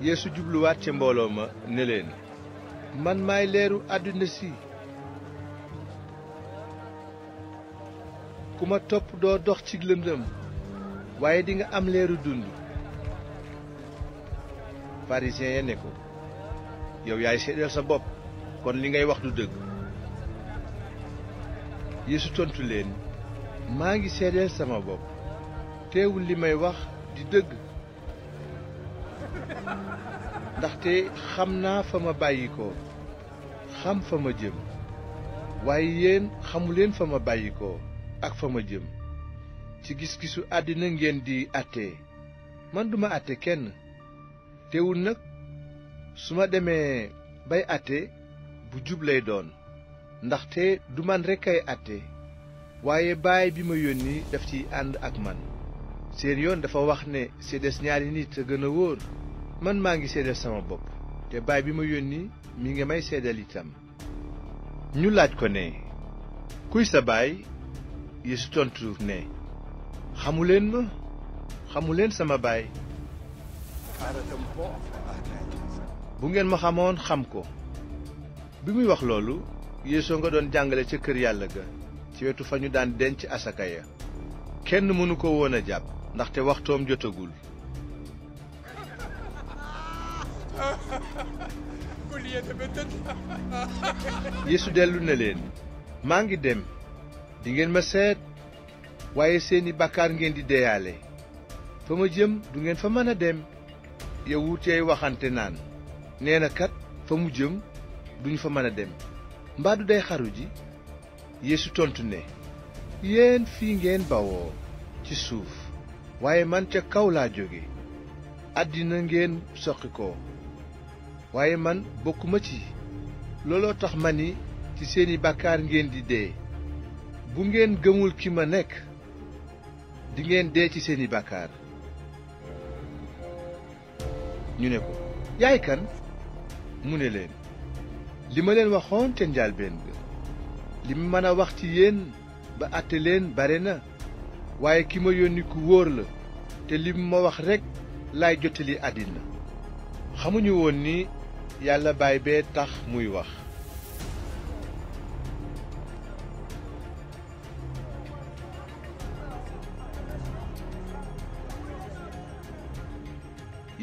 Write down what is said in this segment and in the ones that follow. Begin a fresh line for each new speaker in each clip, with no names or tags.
Yeesu jubluwaat ca mbooloo ma ne leen, man maay leeru àdduna si. ku ma topp doo dox ci lëndëm waaye dinga am leeru dund. Pharisien ya ne ko, yow yaay seedeel sa bopp, kon li ngay wax du dëgg. Yeesu tontu leen, maa ngi seedeel sama bopp, teewul li may wax di dëgg. ndaxte xam naa fa ma bàyyi ko, xam fa ma jëm, waaye yéen xamuleen fa ma bàyyi ko ak fa ma jëm. ci gis-gisu àddina ngeen di àtte, man duma àtte kenn. teewul nag su ma demee bay àtte bu jub lay doon, ndaxte du man rekk ay àtte, waaye Baay bi ma yónni daf ciy ànd ak man. seen yoon dafa wax ne seedes ñaari nit a gën a wóor. man maa ngi seedeel sama bopp, te Baay bi ma yónni mi ngi may seedeel itam. ñu laaj ko ne, kuy sa baay? Yeesu tontu ne, xamuleen ma, xamuleen sama baay. bu ngeen ma xamoon xam ko. bi muy wax loolu, Yeesu nga doon jàngale ca kër yàlla ga, ci wetu fa ñu daan denc asaka ya. kenn mënu ko woon a jàpp, ndaxte waxtoom jotagul. Yeesu dellu ne leen, maa ngi dem, dingeen ma seet, waaye seeni bàkkaar ngeen di deeyaale. fa ma jëm du ngeen fa mën a dem. yawut yay waxante naan, nee na kat fa mu jëm duñu fa mën a dem, mbaa du day xaru ji? Yeesu tontu ne, yéen fii ngeen bawoo ci suuf, waaye man ca kaw laa jóge. àddina ngeen soqi ko, waaye man bokkuma ci. looloo tax ma ni ci seeni bàkkaar ngeen di dee. bu ngeen gëmul ki ma nekk, dingeen dee ci seeni bàkkaar. ñu ne ko, yaay kan? mu ne leen, li ma leen waxoon ca njàlbéen ga. li ma mën a wax ci yéen ba àtte leen bare na, waaye ki ma yónni ku wóor la, te li ma wax rekk laay jottali àddina. xamuñu woon ni yàlla baay bee tax muy wax.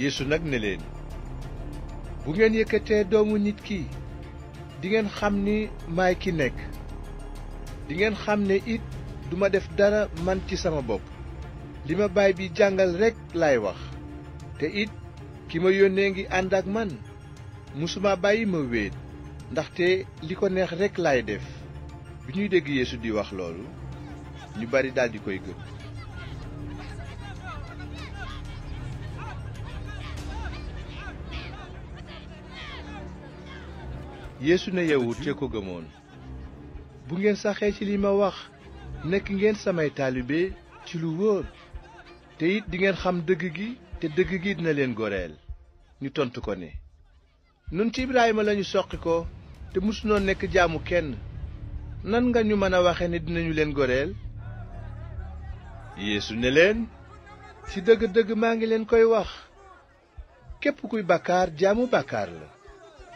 Yeesu nag ne leen, bu ngeen yëkkatee doomu nit ki, dingeen xam ni maay ki nekk. dingeen xam ne it duma def dara man ci sama bopp. li ma baay bi jàngal rekk laay wax, te it ki ma yónnee ngi ànd ak man. musuma bàyyi ma wéet, ndaxte li ko neex rekk laay def. bi ñuy dégg Yeesu di wax loolu, ñu bari daldi koy gëm. Yeesu ne yawut ya ko gëmoon, bu ngeen saxee ci li ma wax, nekk ngeen samay taalibe ci lu wóor, te it dingeen xam dëgg gi, te dëgg gi dina leen goreel. ñu tontu ko ne, nun ci Ibrahima lañu soqi ko, te mësunoo nekk jaamu kenn. nan nga ñu mën a waxe ne dinañu leen goreel? Yeesu ne leen, ci dëgg-dëgg maa ngi leen koy wax, képp kuy bàkkaar jaamu bàkkaar la.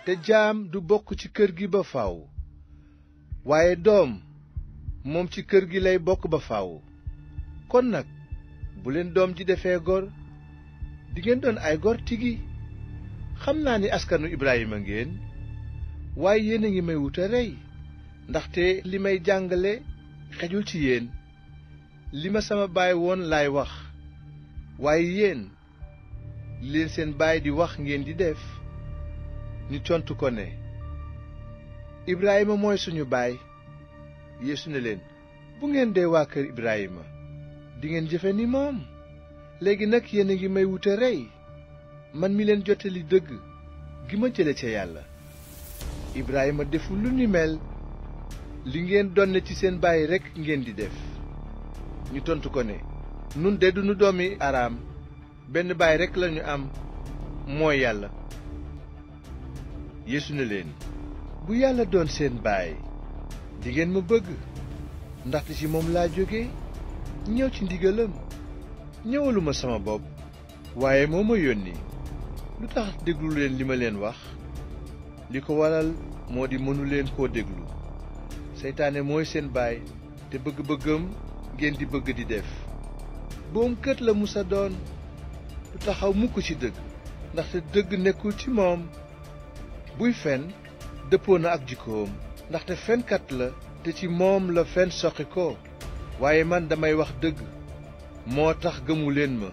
te jaam du bokk ci kër gi ba faw, waaye doom moom ci kër gi lay bokk ba faw. kon nag bu leen doom ji defee gor, dingeen doon ay gor tigi. xam naa ni askanu Ibrahima ngeen, waaye yéen a ngi may wut a rey, ndaxte li may jàngale xejul ci yéen. li ma sama baay woon laay wax, waaye yéen li leen seen baay di wax ngeen di def. ñu tontu ko ne, Ibrahima mooy suñu baay. Yeesu ne leen, bu ngeen dee waa kër Ibrahima, dingeen jëfe ni moom. léegi nag yéen a ngi may wut a rey, man mi leen jottali dëgg gi ma jële ca yàlla. Ibrahima deful lu ni mel, li ngeen donne ci seen baay rekk ngeen di def. ñu tontu ko ne, nun de duñu doomi Araam, benn baay rekk lañu am, mooy yàlla. Yeesu ne leen, bu yàlla doon seen baay, dingeen ma bëgg, ndaxte ci moom laa jóge ñëw ci ndigalam. ñëwaluma sama bopp, waaye moo ma yónni. lu tax déglu leen li ma leen wax? li ko waral moo di mënu leen koo déglu. seytaane mooy seen baay te bëgg-bëggam ngeen di bëgg di def. boomkat la musa doon, du taxaw mukk ci dëgg, ndaxte dëgg nekkul ci moom. buy fen dëppoo na ak jikkoom, ndaxte fenkat la te ci moom la fen soqi ko. waaye man damay wax dëgg, moo tax gëmu leen ma.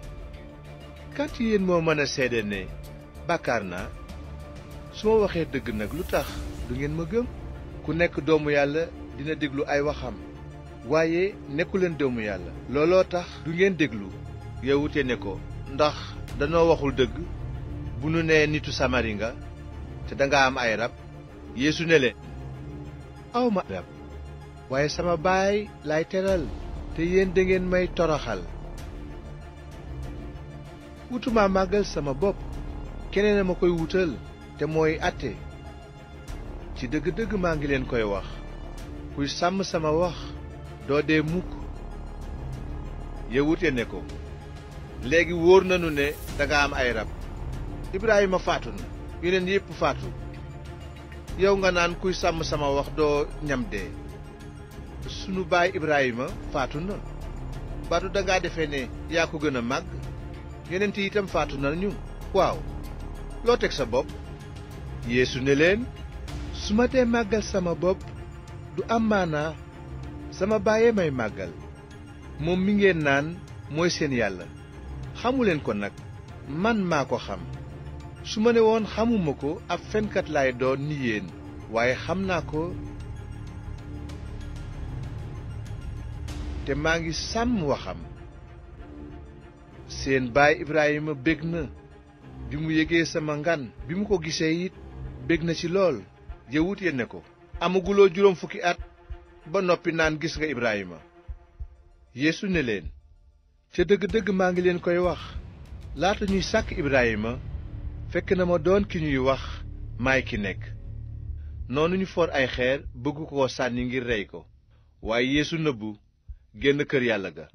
kan ci yéen moo mën a seede ne bàkkaar naa? su ma waxee dëgg nag lu tax du ngeen ma gëm? ku nekk doomu yàlla dina déglu ay waxam, waaye nekkuleen doomu yàlla, looloo tax du ngeen déglu. yawute ne ko, ndax danoo waxul dëgg bu nu nee nitu samari nga te danga am ay rab? yeesu ne leen, awma rab, waaye sama baay laay teral te yéen dangeen may toroxal. wutuma màggal sama bopp, keneen a ma koy wutal te mooy àtte. ci dëgg-dëgg maa ngi leen koy wax, kuy sàmm sama wax doo dee mukk. yawut ya ne ko, léegi wóor nanu ne danga am ay rab. Ibrahima faatu na, yeneen yépp faatu, yow nga naan kuy sàmm sama wax doo ñam dee. sunu baay Ibrahima faatu na, baatu dangaa defe ne yaa ko gën a màgg? yonent yi itam faatu nañu. waaw, loo teg sa bopp? yeesu ne leen, su ma dee màggal sama bopp du am maanaa. sama baay may màggal, moom mi ngeen naan mooy seen yàlla. xamuleen ko nag, man maa ko xam. su ma ne woon xamuma ko, ab fenkat laay doon ni yéen, waaye xam naa ko te maa ngi sàmm waxam. seen baay Ibrahima bég na bi mu yégee sama ngan, bi mu ko gisee it bég na ci lool. yawut ya ne ko, amaguloo 40 at ba noppi naan gis nga Ibrahima? yeesu ne leen, ca dëgg-dëgg maa ngi leen koy wax, laata ñuy sàkk Ibrahima fekk na ma doon ki ñuy wax maay ki nekk. noonu ñu for ay xeer bëgg koo sànni ngir rey ko, waaye yeesu nëbbu génn kër yàlla ga.